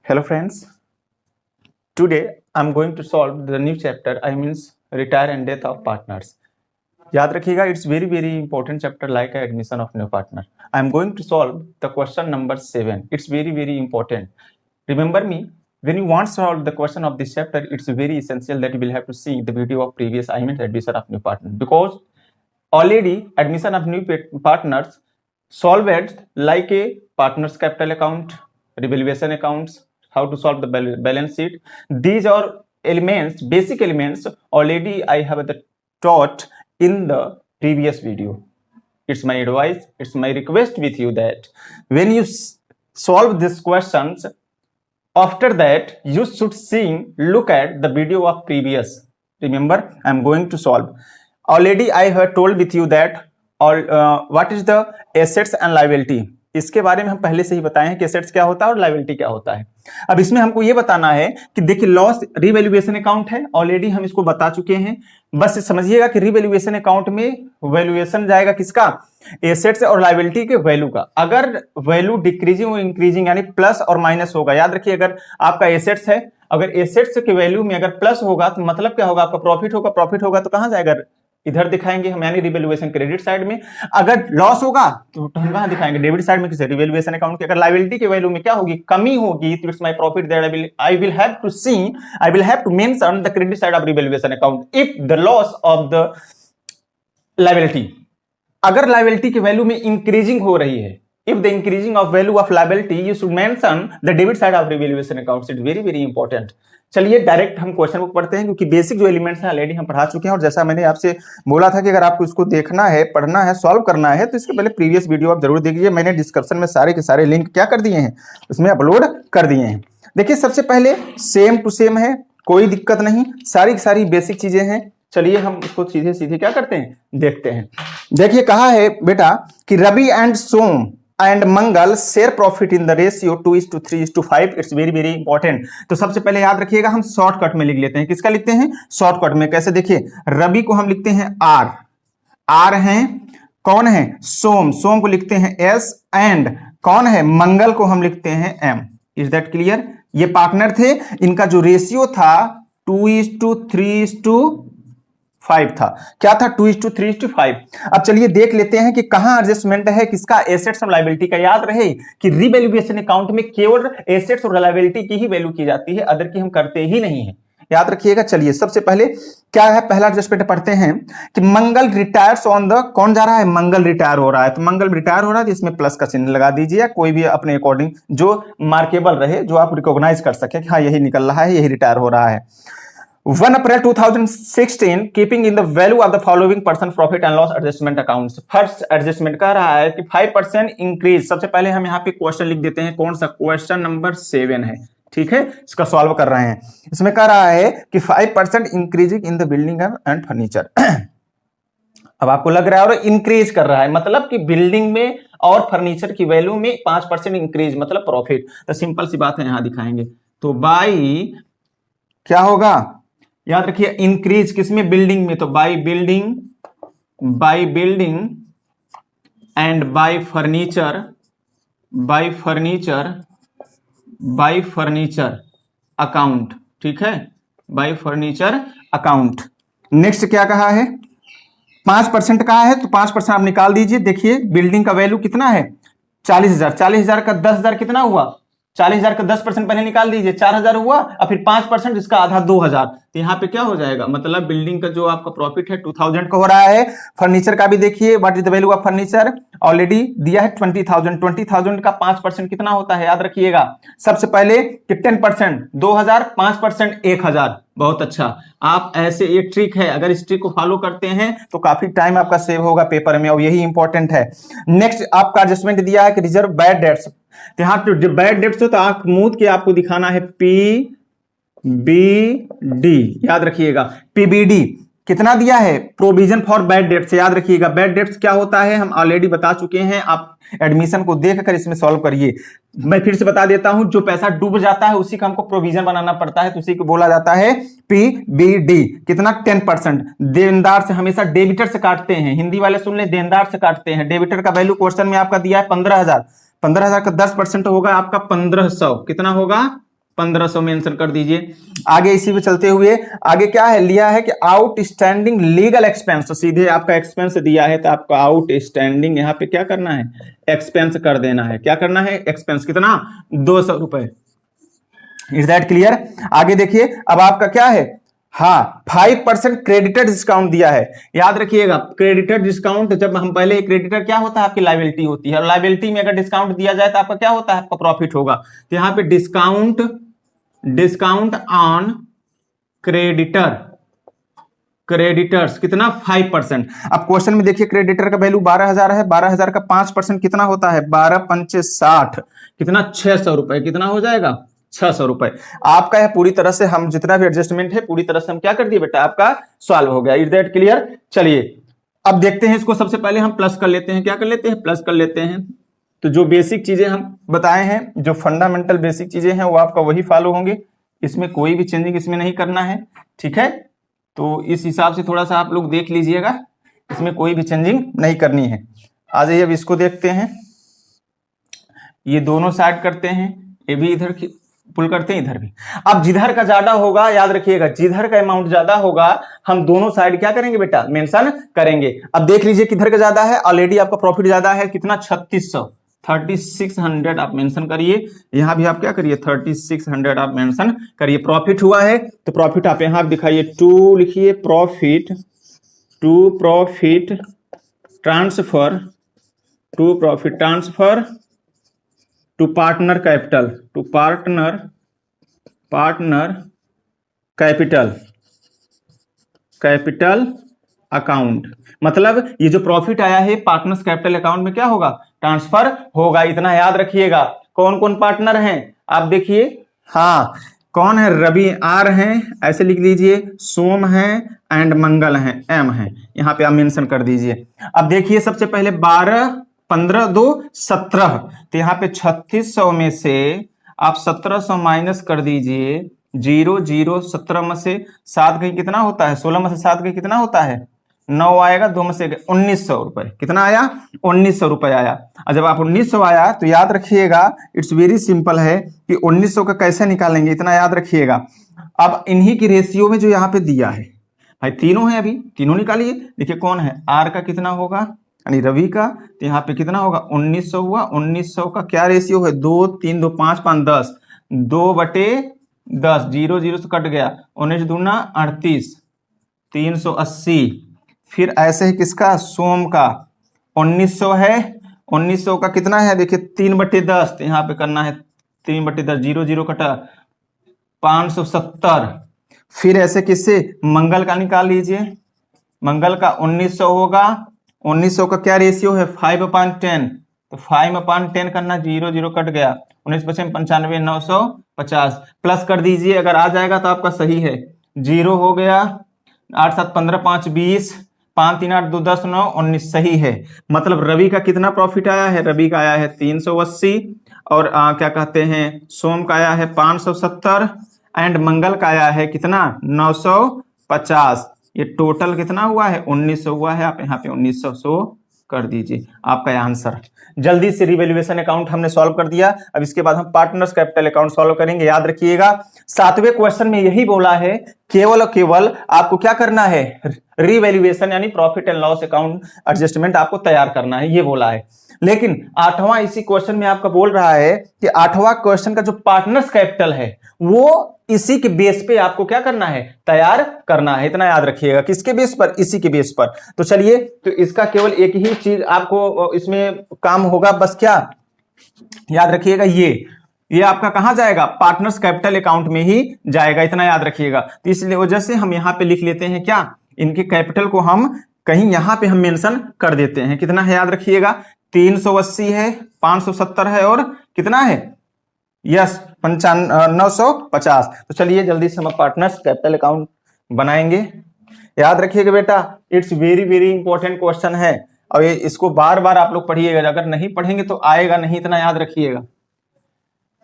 Hello friends, today I'm going to solve the new chapter, I means retire and death of partners. याद रखिएगा, it's very important chapter like admission of new partner. I'm going to solve the question number 7. It's very important. Remember me, when you want to solve the question of this chapter, it's very essential that you will have to see the video of previous, I mean admission of new partner, because already admission of new partners solved like a partners capital account, revaluation accounts, how to solve the balance sheet. These are elements, basic elements already I have taught in the previous video. It's my advice, it's my request with you that when you solve these questions, after that you should look at the video of previous. Remember, I'm going to solve. Already I have told with you that what is the assets and liability. इसके बारे में हम पहले से ही बताए हैं कि assets क्या होता है और लायबिलिटी क्या होता है. अब इसमें हमको ये बताना है कि देखिए लॉस रिवैल्यूएशन अकाउंट है, ऑलरेडी हम इसको बता चुके हैं. बस समझिएगा कि रिवैल्यूएशन अकाउंट में वैल्यूएशन जाएगा किसका, एसेट्स और लायबिलिटी के वैल्यू का. अगर वैल्यू डिक्रीजिंग और इंक्रीजिंग यानी प्लस और माइनस होगा, याद रखिए अगर आपका एसेट्स है, अगर एसेट्स के वैल्यू में अगर प्लस होगा तो मतलब क्या होगा, आपका प्रॉफिट होगा तो कहां जाएगा, इधर दिखाएंगे हम यानी रिवैल्यूएशन क्रेडिट साइड में. अगर लॉस होगा तो हम कहां दिखाएंगे, डेबिट साइड में, किसे, रिवैल्यूएशन अकाउंट के. अगर लायबिलिटी के वैल्यू में क्या होगी, कमी होगी, तो it's my profit that I will have to mention the credit side of revaluation account if the loss of the liability. अगर लायबिलिटी की वैल्यू में इंक्रीजिंग हो रही है, if the increasing of value of liability you should mention the debit side of revaluation accounts. It's very important. चलिए direct हम question book पढ़ते हैं, क्योंकि बेसिक जो एलिमेंट्स हैं ऑलरेडी हम पढ़ा चुके हैं. और जैसा मैंने आपसे बोला था कि अगर आपको इसको देखना है, पढ़ना है, सॉल्व करना है, तो इसके पहले प्रीवियस वीडियो आप जरूर देखिए. मैंने डिस्क्रिप्शन में सारे के सारे लिंक क्या कर दिए हैं, उसमें अपलोड कर दिए हैं. देखिए सबसे पहले सेम टू सेम है, कोई दिक्कत नहीं, सारी की सारी बेसिक चीजें हैं. चलिए हम इसको सीधे क्या करते हैं, देखते हैं. देखिए कहा है बेटा कि Ravi and Som and Mangal share profit in the ratio 2:3:5. It's very important. तो सबसे पहले याद रखिएगा, हम शॉर्टकट में लिख लेते हैं. किसका लिखते हैं, शॉर्टकट में. कैसे, देखिए रवि को हम लिखते हैं आर हैं, कौन है, सोम को लिखते हैं एस, एंड कौन है, मंगल को हम लिखते हैं एम. Is that clear. ये पार्टनर थे, इनका जो रेशियो था 2:3:5 था. क्या था, 2:3:5. अब चलिए देख लेते हैं कि कहां एडजस्टमेंट है, किसका, एसेट्स और लायबिलिटी का. याद रहे कि रिवैल्यूएशन अकाउंट में केवल एसेट्स और लायबिलिटी की ही वैल्यू की जाती है, अदर की हम करते ही नहीं है. याद रखिएगा. चलिए सबसे पहले क्या है, पहला एडजस्टमेंट पढ़ते हैं कि मंगल रिटायर्स ऑन द, कौन जा रहा है, मंगल रिटायर हो रहा है. तो मंगल रिटायर हो रहा है तो इसमें प्लस का चिन्ह लगा दीजिए, कोई भी अपने अकॉर्डिंग जो मार्केबल रहे, जो आप रिकॉग्नाइज कर सके कि हाँ यही निकल रहा है, यही रिटायर हो रहा है. 1 April 2016 keeping in the value of the following % profit and loss adjustment accounts. First adjustment कह रहा है कि 5% इंक्रीज. सबसे पहले हम यहाँ पे क्वेश्चन लिख देते हैं, कौन सा, क्वेश्चन नंबर 7 है. ठीक है, इसका सॉल्व कर रहे हैं. इसमें कह रहा है कि 5% increasing in the building and furniture. अब आपको लग रहा है और इंक्रीज कर रहा है, मतलब कि बिल्डिंग में और फर्नीचर की वैल्यू में 5% इंक्रीज मतलब प्रॉफिट. तो सिंपल सी बात है, यहां दिखाएंगे. तो बाई क्या होगा, याद रखिए इंक्रीज किसमें, बिल्डिंग में. तो by building and bye furniture account. ठीक है, बाय फर्नीचर अकाउंट. नेक्स्ट क्या कहा है, 5% कहा है, तो 5% आप निकाल दीजिए. देखिए बिल्डिंग का वैल्यू कितना है, 40,000. 40,000 का 10,000 कितना हुआ, 40,000 का 10% पहले निकाल दीजिए, 4,000 हुआ, और फिर 5% इसका आधा 2,000. तो यहाँ पे क्या हो जाएगा, मतलब बिल्डिंग का जो आपका प्रॉफिट है 2,000 का हो रहा है. फर्नीचर का भी देखिए, what is the value of furniture, already दिया है 20,000. 20,000 का 5% कितना होता है, याद रखिएगा. सबसे पहले कि 10% 2,000, 5% 1,000. बहुत अच्छा, आप ऐसे, ये ट्रिक है, अगर इस ट्रिक को फॉलो करते हैं तो काफी टाइम आपका सेव होगा पेपर में, और यही इंपॉर्टेंट है. नेक्स्ट आपका एडजस्टमेंट दिया है कि रिजर्व बैड डेट्स. यहां पे बैड डेट्स हो तो आंख मूंद के आपको दिखाना है PBD. याद रखिएगा, PBD कितना दिया है, प्रोविजन फॉर बैड डेट्स. याद रखिएगा बैड डेट्स क्या होता है, हम ऑलरेडी बता चुके हैं. आप एडमिशन को देखकर इसमें सॉल्व करिए. मैं फिर से बता देता हूं, जो पैसा डूब जाता है उसी का हमको प्रोविजन बनाना पड़ता है, तो उसी को बोला जाता है PBD. कितना, 10%. देनदार से हमेशा डेबिटर से काटते हैं, हिंदी वाले सुन ले, देनदार से काटते हैं. डेबिटर का वैल्यू क्वेश्चन में आपका दिया है 15,000. 15,000 का 10% होगा आपका 1,500. कितना होगा, 1500 मेंशन कर दीजिए। आगे इसी पे चलते हुए आगे क्या है, लिया है कि आउटस्टैंडिंग लीगल एक्सपेंस, तो सीधे आपका एक्सपेंस दिया है तो आपको आउटस्टैंडिंग यहाँ पे क्या करना है, एक्सपेंस कर देना है। क्या करना है, एक्सपेंस कितना, 200 रुपए। Is that clear? आगे देखिए, अब आपका क्या है, हाँ 5% क्रेडिटर डिस्काउंट दिया है। याद रखिएगा क्रेडिटर डिस्काउंट, जब हम पहले क्रेडिटर क्या होता है, आपकी लायबिलिटी होती है, और लायबिलिटी में अगर डिस्काउंट दिया जाए तो आपका क्या होता है, आपका प्रॉफिट होगा। तो यहाँ पे डिस्काउंट ऑन क्रेडिटर्स कितना, 5%। अब क्वेश्चन में देखिए क्रेडिटर का वैल्यू 12,000 है, 12,000 का 5% कितना होता है, 12 पंचे 60, कितना 600 रुपए, कितना हो जाएगा 600 रुपए। आपका है पूरी तरह से, हम जितना भी एडजस्टमेंट है पूरी तरह से हम क्या कर दिए बेटा, आपका सॉल्व हो गया। Is that clear? चलिए अब देखते हैं इसको, सबसे पहले हम प्लस कर लेते हैं। क्या कर लेते हैं, प्लस कर लेते हैं। तो जो बेसिक चीजें हम बताए हैं, जो फंडामेंटल बेसिक चीजें हैं वो आपका वही फॉलो होंगे, इसमें कोई भी चेंजिंग इसमें नहीं करना है, ठीक है। तो इस हिसाब से थोड़ा सा आप लोग देख लीजिएगा, इसमें कोई भी चेंजिंग नहीं करनी है। आ जाइए अब इसको देखते हैं, ये दोनों साइड करते हैं, ये भी इधर की पुल करते हैं, इधर भी। अब जिधर का ज्यादा होगा, याद रखिएगा जिधर का अमाउंट ज्यादा होगा हम दोनों साइड क्या करेंगे बेटा, मेंशन करेंगे। अब देख लीजिए किधर का ज्यादा है, ऑलरेडी आपका प्रॉफिट ज्यादा है, कितना 3600 आप मेंशन करिए। यहां भी आप क्या करिए, 3600 आप मेंशन करिए। प्रॉफिट हुआ है तो प्रॉफिट आप यहां दिखाइए, टू लिखिए, profit transfer to partner capital account. मतलब ये जो प्रॉफिट आया है पार्टनर्स कैपिटल अकाउंट में क्या होगा, ट्रांसफर होगा। इतना याद रखिएगा। कौन कौन पार्टनर हैं आप देखिए, हाँ कौन है, रवि आर हैं, ऐसे लिख लीजिए, सोम है एंड मंगल है, एम है, यहां पे आप मेंशन कर दीजिए। अब देखिए सबसे पहले 12 15 2 17, तो यहाँ पे 3600 में से आप 1700 माइनस कर दीजिए, 0 0 17 में से 7 गई कितना होता है, 16 में से 7 गई कितना होता है, 9 आएगा, 2 में से 1900 रुपए, कितना आया 1900 रुपए आया। और जब आप 1900 आया तो याद रखिएगा, इट्स वेरी सिंपल है कि 1900 का कैसे निकालेंगे, इतना याद रखिएगा। अब इन्हीं की रेशियो में जो यहाँ पे दिया है, भाई तीनों है, अभी तीनों निकालिए। देखिए कौन है, आर का कितना होगा यानी रवि का, तो यहाँ पे कितना होगा 1900 हुआ। 1900 का क्या रेशियो है, 2 3 2 5 5 10, 2/10, 0 0 से कट गया, 19 दूना 38, 380। फिर ऐसे ही किसका, सोम का 1900 है, 1900 का कितना है देखिए 3/10, तो यहाँ पे करना है 3/10, 0 0 कटा 570। फिर ऐसे किससे, मंगल का निकाल लीजिए, मंगल का 1900 होगा, 1900 का क्या रेशियो है 5/10, तो 5/10 करना, 0 0 कट गया, 19 25 95 950 प्लस कर दीजिए, अगर आ जाएगा तो आपका सही है। 0 हो गया, 8 7 15 5 20, 5 3 8 2 10 9 19 सही है। मतलब रवि का कितना प्रॉफिट आया है, रवि का आया है 380, और क्या कहते हैं, सोम का आया है 570 एंड मंगल का आया है कितना 950। ये टोटल कितना हुआ है 1900 हुआ है। आप यहाँ पे 1900 शो कर दीजिए, आपका आंसर। जल्दी से रिवैल्यूएशन अकाउंट हमने सॉल्व कर दिया। अब इसके बाद हम पार्टनर्स कैपिटल अकाउंट सॉल्व करेंगे। याद रखिएगा 7वें क्वेश्चन में यही बोला है, केवल और केवल आपको क्या करना है, रिवैल्यूएशन यानी profit and loss account adjustment आपको तैयार करना है, ये बोला है। लेकिन 8वां इसी क्वेश्चन में आपका बोल रहा है कि 8वां क्वेश्चन का जो पार्टनर्स कैपिटल है वो इसी के बेस पे आपको क्या करना है, तैयार करना है। इतना याद रखिएगा, किसके बेस पर, इसी के बेस पर। तो चलिए, तो इसका केवल एक ही चीज आपको इसमें काम होगा, बस क्या याद रखिएगा, ये आपका कहां जाएगा, पार्टनर्स कैपिटल अकाउंट में ही जाएगा, इतना याद रखिएगा। तो इसलिए वजह से हम यहां पे लिख लेते हैं क्या, इनके कैपिटल को हम कहीं यहां पे हम मेंशन कर देते हैं। कितना है याद रखिएगा, 380 है, 570 है, और कितना है, यस 950। तो चलिए जल्दी से हम पार्टनर्स कैपिटल अकाउंट बनाएंगे। याद रखिएगा बेटा, it's very very important question है, और ये इसको बार बार आप लोग पढ़िएगा, अगर नहीं पढ़ेंगे तो आएगा नहीं, इतना याद रखिएगा।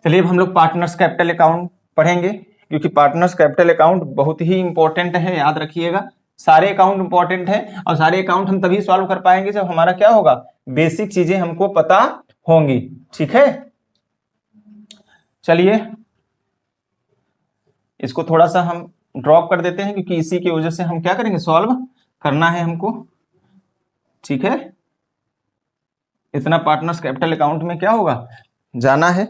चलिए अब हम लोग पार्टनर्स कैपिटल अकाउंट पढ़ेंगे, क्योंकि पार्टनर्स कैपिटल अकाउंट बहुत ही इंपॉर्टेंट है। याद रखिएगा, सारे अकाउंट इंपॉर्टेंट है, और सारे अकाउंट हम तभी सॉल्व कर पाएंगे जब हमारा क्या होगा, बेसिक चीजें हमको पता होंगी, ठीक है। चलिए इसको थोड़ा सा हम ड्रॉप कर देते हैं, क्योंकि इसी की वजह से हम क्या करेंगे, सॉल्व करना है हमको, ठीक है। इतना पार्टनर्स कैपिटल अकाउंट में क्या होगा, जाना है।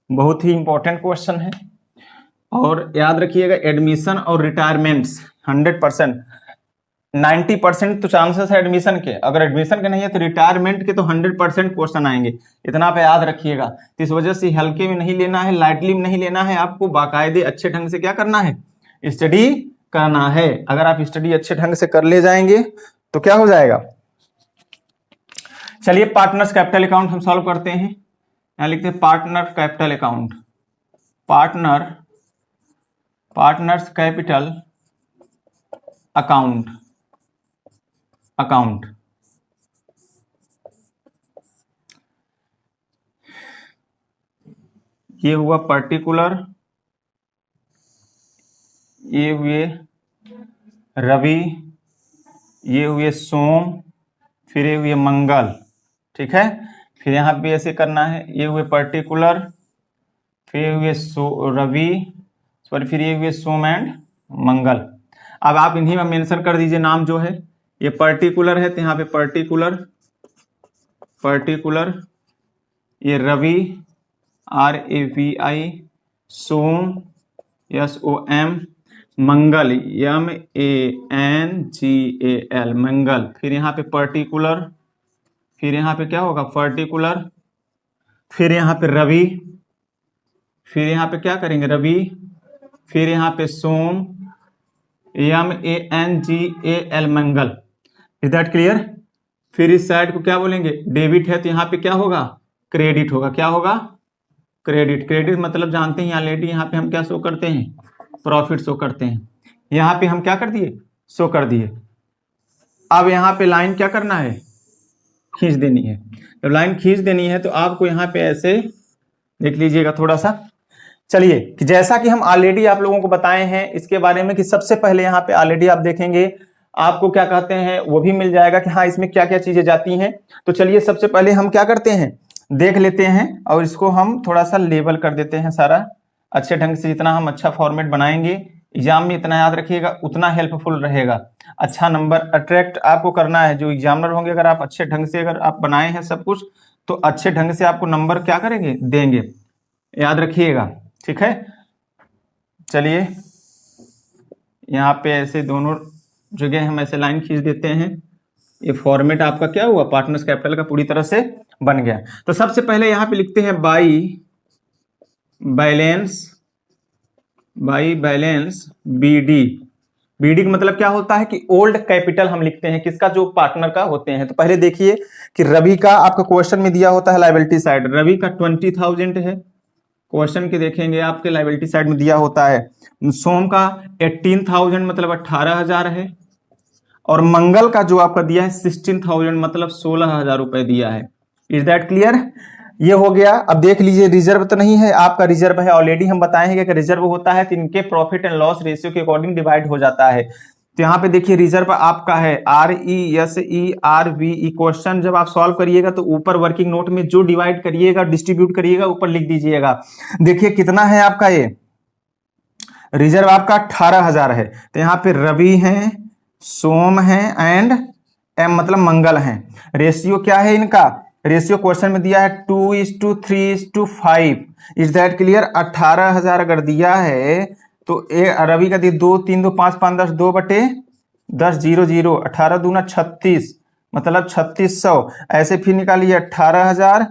बहुत ही इंपॉर्टेंट क्वेश्चन है, और याद रखिएगा एडमिशन और रिटायरमेंट्स 100%, 90% तो चांसेस है एडमिशन के, अगर एडमिशन के नहीं है तो रिटायरमेंट के तो 100% क्वेश्चन आएंगे, इतना पे याद रखिएगा। तो इस वजह से हल्के में नहीं लेना है, लाइटली में नहीं लेना है, आपको बाकायदे अच्छे ढंग से क्या करना है, स्टडी करना है। अगर आप स्टडी अच्छे ढंग से कर ले जाएंगे तो क्या हो जाएगा। चलिए पार्टनर्स कैपिटल अकाउंट हम सॉल्व करते हैं। यहां लिखते हैं partner capital account, partners capital account, ये हुआ पर्टिकुलर, ये हुए रवि, ये हुए सोम, फिर ये हुए मंगल, ठीक है। फिर यहाँ पे ऐसे करना है, ये हुए पर्टिकुलर, फिर ये हुए रवि, सॉरी फिर ये हुए सोम एंड मंगल। अब आप इन्हीं में मेंशन कर दीजिए नाम जो है, ये पर्टिकुलर है तो यहाँ पे पर्टिकुलर, ये रवि RAVI, सोम SOM, मंगल MANGAL, मंगल। फिर यहाँ पे पर्टिकुलर, फिर यहाँ पे क्या होगा पर्टिकुलर, फिर यहाँ पे रवि, फिर यहाँ पे क्या करेंगे रवि, फिर यहाँ पे सोम MANGAL, Mangal. Is that clear. फिर इस साइड को क्या बोलेंगे, डेबिट है तो यहाँ पे क्या होगा, क्रेडिट होगा। क्या होगा, क्रेडिट मतलब जानते हैं ऑलरेडी, यहाँ पे हम क्या शो करते हैं, प्रॉफिट शो करते हैं। यहाँ पे हम क्या कर दिए, शो कर दिए। अब यहाँ पे लाइन क्या करना है, खींच देनी है। जब लाइन खींच देनी है तो आपको यहाँ पे ऐसे देख लीजिएगा थोड़ा सा। चलिए कि जैसा कि हम ऑलरेडी आप लोगों को बताए हैं इसके बारे में, कि सबसे पहले यहाँ पे ऑलरेडी आप देखेंगे आपको क्या कहते हैं वो भी मिल जाएगा कि हाँ इसमें क्या क्या चीजें जाती हैं। तो चलिए सबसे पहले हम क्या करते हैं, देख लेते हैं और इसको हम थोड़ा सा लेबल कर देते हैं सारा अच्छे ढंग से। जितना हम अच्छा फॉर्मेट बनाएंगे एग्जाम में, इतना याद रखिएगा उतना हेल्पफुल रहेगा। अच्छा नंबर अट्रैक्ट आपको करना है, जो एग्जामिनर होंगे अगर आप अच्छे ढंग से अगर आप बनाए हैं सब कुछ तो अच्छे ढंग से आपको नंबर क्या करेंगे, देंगे, याद रखिएगा, ठीक है। चलिए यहाँ पे ऐसे दोनों जगह हम ऐसे लाइन खींच देते हैं। ये फॉर्मेट आपका क्या हुआ, पार्टनर्स कैपिटल का पूरी तरह से बन गया। तो सबसे पहले यहाँ पे लिखते हैं बाई बैलेंस BD का मतलब क्या होता है कि ओल्ड कैपिटल हम लिखते हैं किसका, जो पार्टनर का होते हैं। तो पहले देखिए कि रवि का आपका क्वेश्चन में दिया होता है लायबिलिटी साइड, रवि का 20,000 है क्वेश्चन के, देखेंगे आपके लायबिलिटी साइड में दिया होता है। सोम का 18,000 मतलब 18,000 है, और मंगल का जो आपका दिया है 16,000 मतलब 16,000 रुपए दिया है। Is that clear. ये हो गया। अब देख लीजिए रिजर्व तो नहीं है, आपका रिजर्व है ऑलरेडी हम बताए हैं कि रिजर्व होता है तो इनके प्रॉफिट एंड लॉस रेशियो के अकॉर्डिंग डिवाइड हो जाता है। तो यहाँ पे देखिए रिजर्व आपका है RESERVE। क्वेश्चन जब आप सॉल्व करिएगा तो ऊपर वर्किंग नोट में जो डिवाइड करिएगा डिस्ट्रीब्यूट करिएगा ऊपर लिख दीजिएगा। देखिए कितना है आपका, ये रिजर्व आपका 18,000 है। तो यहाँ पे रवि है, सोम है एंड M मतलब मंगल है। रेशियो क्या है इनका, रेशियो क्वेश्चन में दिया है 2:3:5। Is that clear. 18,000 अगर दिया है तो रवि का 2 3 2 5 5 10 2/10 0 0 18 दूना 36 मतलब 3600। ऐसे फिर निकालिए 18,000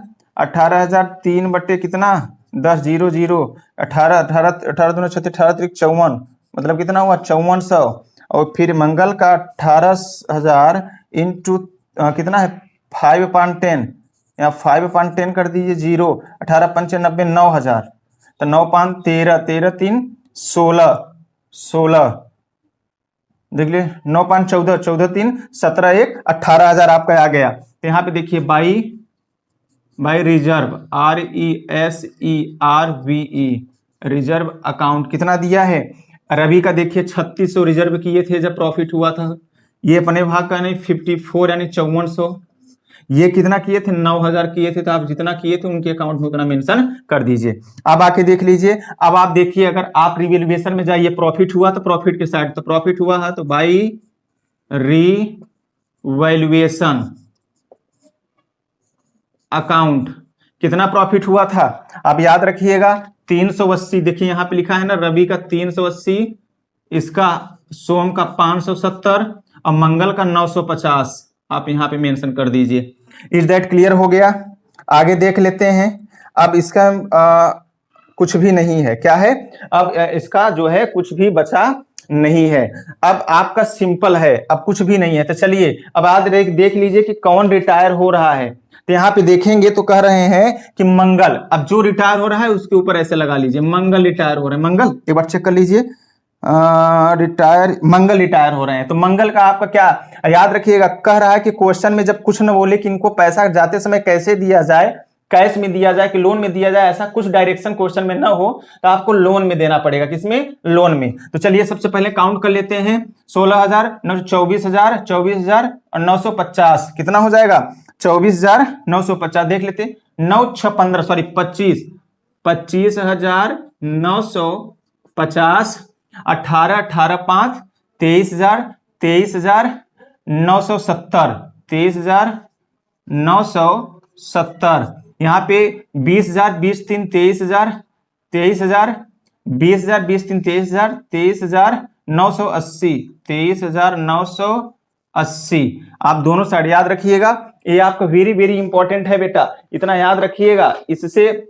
3 बटे कितना 10 0 0 18 दूना 36 18 3 54 मतलब कितना हुआ 5400। और फिर मंगल का 18,000 इंटू कितना है 5/10 या 5/10 कर दीजिए 0 18 5 90 9,000 तो 9 5 13 13 3 16 देख लिए 9 5 14 14 3 17 1 18,000 आपका आ गया। तो यहाँ पे देखिए by reserve RESERVE reserve account कितना दिया है। रवि का देखिए 3600 रिजर्व किए थे जब प्रॉफिट हुआ था, ये अपने भाग का नहीं 54 यानी 5400। ये कितना किए थे, 9,000 किए थे, तो आप जितना किए थे उनके अकाउंट में उतना मेंशन कर दीजिए। अब आके देख लीजिए, अब आप देखिए अगर आप रिवैल्यूएशन में जाइए, प्रॉफिट हुआ तो प्रॉफिट के साइड, तो प्रॉफिट हुआ है तो बाई रिवैल्यूएशन अकाउंट कितना प्रॉफिट हुआ था, आप याद रखिएगा 380। देखिए यहां पे लिखा है ना, रवि का 380, इसका सोम का 570 और मंगल का 950, आप यहां पे मेंशन कर दीजिए। इज दैट क्लियर हो गया? आगे देख लेते हैं। अब इसका कुछ भी नहीं है, क्या है, अब इसका जो है कुछ भी बचा नहीं है, अब आपका सिंपल है, अब कुछ भी नहीं है। तो चलिए अब आज देख लीजिए कि कौन रिटायर हो रहा है। तो यहाँ पे देखेंगे तो कह रहे हैं कि मंगल, अब जो रिटायर हो रहा है उसके ऊपर ऐसे लगा लीजिए, मंगल रिटायर हो रहे हैं, मंगल एक बार चेक कर लीजिए, मंगल रिटायर हो रहे हैं। तो मंगल का आपका क्या याद रखिएगा, कह रहा है कि क्वेश्चन में जब कुछ न बोले कि इनको पैसा जाते समय कैसे दिया जाए, कैश में दिया जाए कि लोन में दिया जाए, ऐसा कुछ डायरेक्शन क्वेश्चन में ना हो तो आपको लोन में देना पड़ेगा। किसमें? लोन में। तो चलिए सबसे पहले काउंट कर लेते हैं, 16,000, 24,000, 24,000 और 950 कितना हो जाएगा, 24,950। देख लेते, 9,615 सॉरी 25,950, 18, 18, 5, 23,000, 23,970, 23,970। यहाँ पे 20,000, 20 3 23,000, 23,000, 20,000, 20 3 23,000, 23,980, 23,980। आप दोनों साइड याद रखिएगा, ये आपका वेरी वेरी इंपॉर्टेंट है बेटा, इतना याद रखिएगा, इससे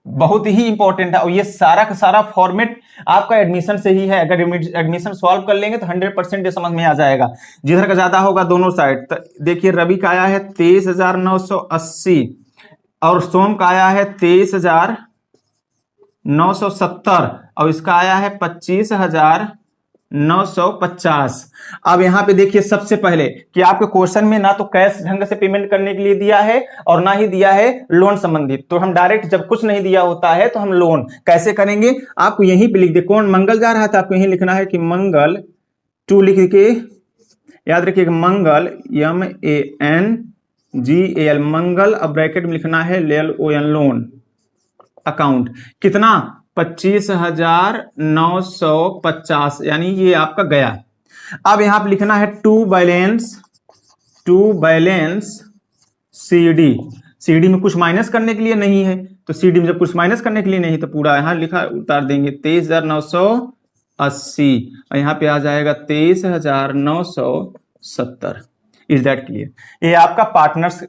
बहुत ही इंपॉर्टेंट है। और ये सारा का सारा फॉर्मेट आपका एडमिशन से ही है, अगर एडमिशन सॉल्व कर लेंगे तो 100% ये समझ में आ जाएगा। जिधर का ज्यादा होगा दोनों साइड। तो देखिए रवि का आया है 23,980 और सोम का आया है 23,970 और इसका आया है 25,950। अब यहां पे देखिए सबसे पहले कि आपके क्वेश्चन में ना तो कैश ढंग से पेमेंट करने के लिए दिया है और ना ही दिया है लोन संबंधित। तो हम डायरेक्ट जब कुछ नहीं दिया होता है तो हम लोन कैसे करेंगे, आपको यहीं पे लिख दे, कौन मंगल जा रहा था, आपको यहीं लिखना है कि मंगल टू लिख के याद रखिएगा, मंगल MANGAL मंगल, अब ब्रैकेट में लिखना है LON लोन अकाउंट कितना 25,950, यानी ये आपका गया। अब यहां पे लिखना है टू बैलेंस CD में कुछ माइनस करने के लिए नहीं है, तो CD में जब कुछ माइनस करने के लिए नहीं तो पूरा यहां लिखा उतार देंगे 23,980 और यहां पे आ जाएगा 23,970। Is that clear? ये आपका पार्टनर्स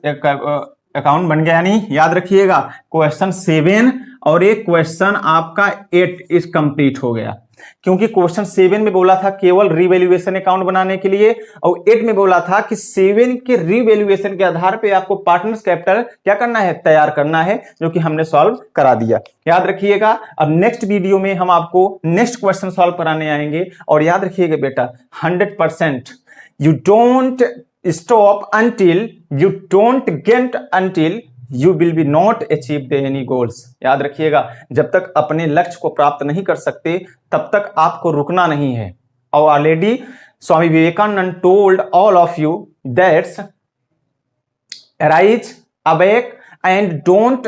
अकाउंट बन गया। नहीं याद रखिएगा, क्वेश्चन 7 और एक क्वेश्चन आपका 8 इस कंप्लीट हो गया, क्योंकि क्वेश्चन 7 में बोला था केवल रिवैल्यूएशन अकाउंट बनाने के लिए और 8 में बोला था कि 7 के रिवैल्यूएशन के आधार पे आपको पार्टनर्स कैपिटल क्या करना है, तैयार करना है, जो कि हमने सॉल्व करा दिया। याद रखिएगा, अब नेक्स्ट वीडियो में हम आपको नेक्स्ट क्वेश्चन सॉल्व कराने आएंगे। और याद रखिएगा बेटा 100% you don't stop until you don't get until you will be not achieve the any goals। याद रखिएगा, जब तक अपने लक्ष्य को प्राप्त नहीं कर सकते तब तक आपको रुकना नहीं है। और already Swami Vivekananda told all of you that arise, awake and don't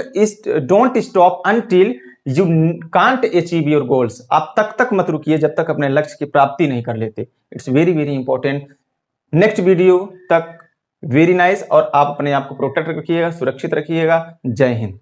stop until you can't achieve your goals। आप तक मत रुकिए जब तक अपने लक्ष्य की प्राप्ति नहीं कर लेते। It's very very important. Next video तक वेरी नाइस, और आप अपने आप को प्रोटेक्ट रखिएगा, सुरक्षित रखिएगा। जय हिंद।